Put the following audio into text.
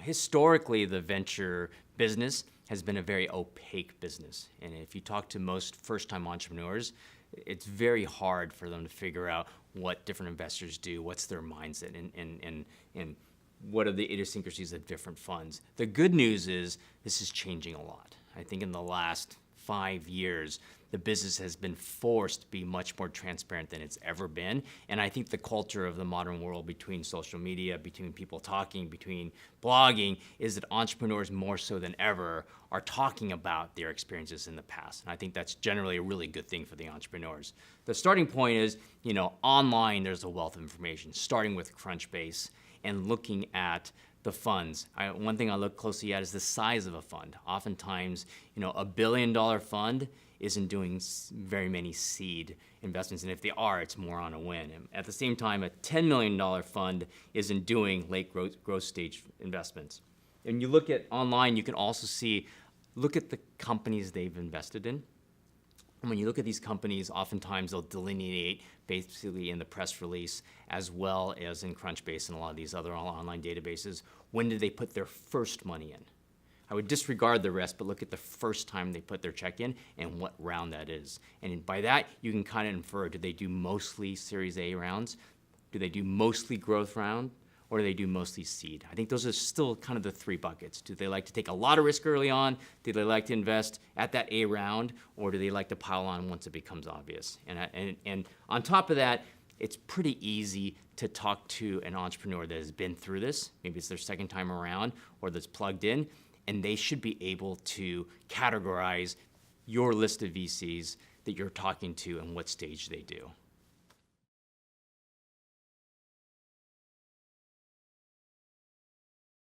Historically, the venture business has been a very opaque business. And if you talk to most first-time entrepreneurs, it's very hard for them to figure out what different investors do, what's their mindset, and what are the idiosyncrasies of different funds. The good news is this is changing a lot. I think in the last 5 years, the business has been forced to be much more transparent than it's ever been. And I think the culture of the modern world, between social media, between people talking, between blogging, is that entrepreneurs more so than ever are talking about their experiences in the past. And I think that's generally a really good thing for the entrepreneurs. The starting point is, online there's a wealth of information, starting with CrunchBase and looking at the funds. One thing I look closely at is the size of a fund. Oftentimes, $1 billion fund isn't doing very many seed investments, and if they are, it's more on a win. And at the same time, a $10 million fund isn't doing late growth stage investments. And you look at online, you can also look at the companies they've invested in. And when you look at these companies, oftentimes they'll delineate basically in the press release, as well as in CrunchBase and a lot of these other online databases, when did they put their first money in? I would disregard the rest, but look at the first time they put their check in and what round that is. And by that, you can kind of infer, do they do mostly Series A rounds? Do they do mostly growth round? Or do they do mostly seed? I think those are still kind of the three buckets. Do they like to take a lot of risk early on? Do they like to invest at that A round? Or do they like to pile on once it becomes obvious? And on top of that, it's pretty easy to talk to an entrepreneur that has been through this. Maybe it's their second time around or that's plugged in. And they should be able to categorize your list of VCs that you're talking to and what stage they do.